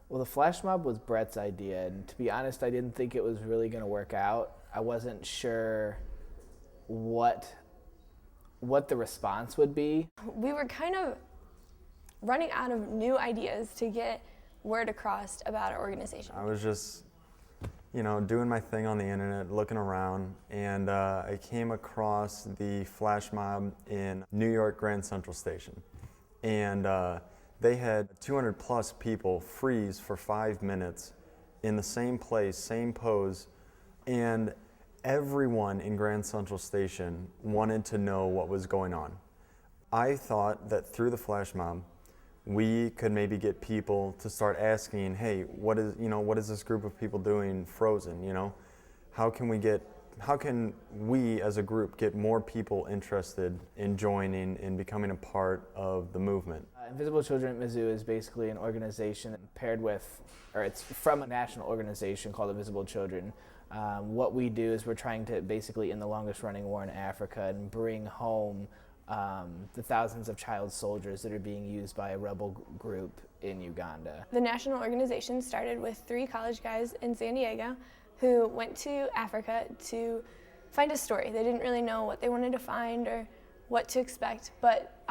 Well, the flash mob was Brett's idea, and to be honest, I didn't think it was really going to work out. I wasn't sure what the response would be. We were kind of running out of new ideas to get word across about our organization. I was just, doing my thing on the internet, looking around, and I came across the flash mob in New York Grand Central Station. And they had 200 plus people freeze for 5 minutes in the same place, same pose, and everyone in Grand Central Station wanted to know what was going on. I thought that through the flash mob, we could maybe get people to start asking, hey, what is this group of people doing frozen, How can we as a group get more people interested in joining and becoming a part of the movement? Invisible Children at Mizzou is basically an organization paired with, or it's from a national organization called Invisible Children. What we do is we're trying to basically end the longest running war in Africa and bring home the thousands of child soldiers that are being used by a rebel group in Uganda. The national organization started with 3 college guys in San Diego who went to Africa to find a story. They didn't really know what they wanted to find or what to expect, but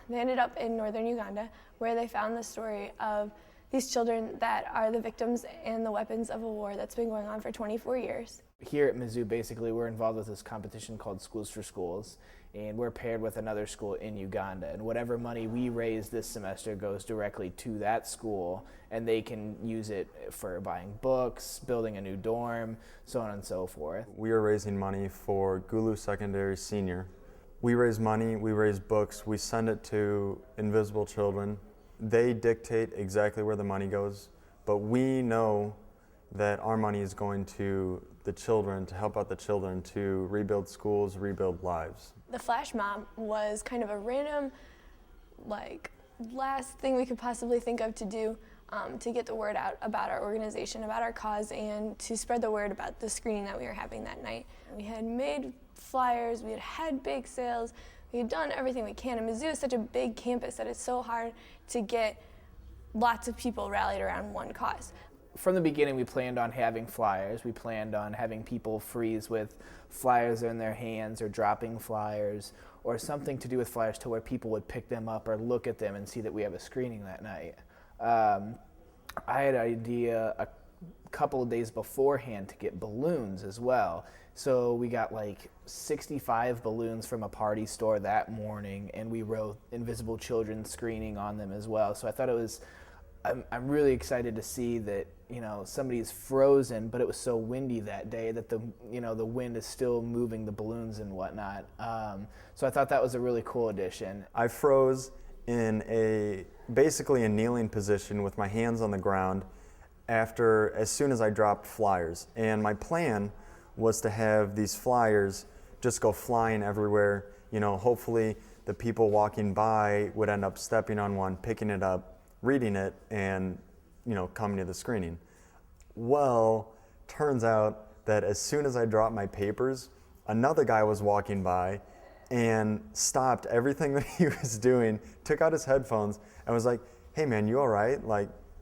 they ended up in northern Uganda where they found the story of these children that are the victims and the weapons of a war that's been going on for 24 years. Here at Mizzou, basically, we're involved with this competition called Schools for Schools, and we're paired with another school in Uganda. And whatever money we raise this semester goes directly to that school, and they can use it for buying books, building a new dorm, so on and so forth. We are raising money for Gulu Secondary Senior. We raise money, we raise books, we send it to Invisible Children. They dictate exactly where the money goes, but we know that our money is going to the children, to help out the children, to rebuild schools, rebuild lives. The flash mob was kind of a random, last thing we could possibly think of to do to get the word out about our organization, about our cause, and to spread the word about the screening that we were having that night. We had made flyers, we had bake sales, we had done everything we can. And Mizzou is such a big campus that it's so hard to get lots of people rallied around one cause. From the beginning, we planned on having flyers. We planned on having people freeze with flyers in their hands or dropping flyers or something to do with flyers to where people would pick them up or look at them and see that we have a screening that night. I had an idea a couple of days beforehand to get balloons as well. So we got 65 balloons from a party store that morning, and we wrote Invisible Children screening on them as well. So I thought I'm really excited to see that, somebody's frozen, but it was so windy that day that the wind is still moving the balloons and whatnot. So I thought that was a really cool addition. I froze in basically a kneeling position with my hands on the ground as soon as I dropped flyers. And my plan was to have these flyers just go flying everywhere. Hopefully the people walking by would end up stepping on one, picking it up, reading it, and coming to the screening. Well, turns out that as soon as I dropped my papers, another guy was walking by and stopped everything that he was doing, took out his headphones, and was like, "Hey man, you all right?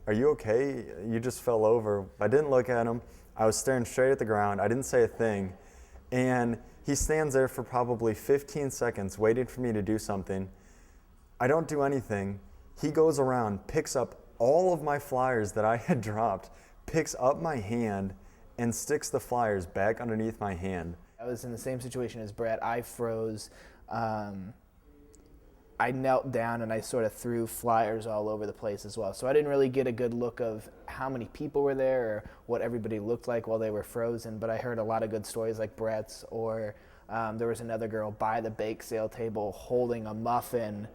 Are you okay? You just fell over." I didn't look at him. I was staring straight at the ground. I didn't say a thing. And he stands there for probably 15 seconds waiting for me to do something. I don't do anything. He goes around, picks up all of my flyers that I had dropped, picks up my hand, and sticks the flyers back underneath my hand. I was in the same situation as Brett. I froze. I knelt down and I sort of threw flyers all over the place as well. So I didn't really get a good look of how many people were there or what everybody looked like while they were frozen, but I heard a lot of good stories like Brett's, or there was another girl by the bake sale table holding a muffin,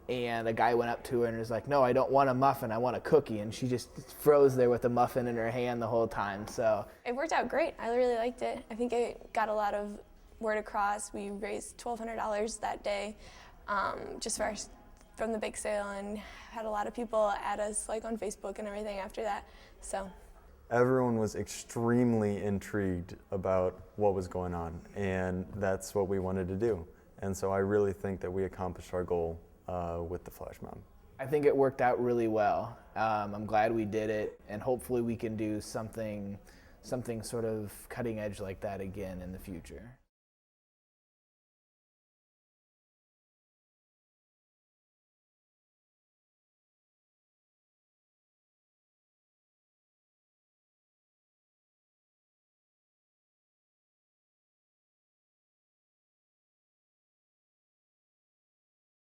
and a guy went up to her and was like, "No, I don't want a muffin, I want a cookie." And she just froze there with a muffin in her hand the whole time. So it worked out great. I really liked it. I think it got a lot of word across. We raised $1,200 that day just from the bake sale, and had a lot of people add us on Facebook and everything after that. So everyone was extremely intrigued about what was going on, and that's what we wanted to do. And so I really think that we accomplished our goal with the flash mob. I think it worked out really well. I'm glad we did it, and hopefully we can do something sort of cutting edge like that again in the future.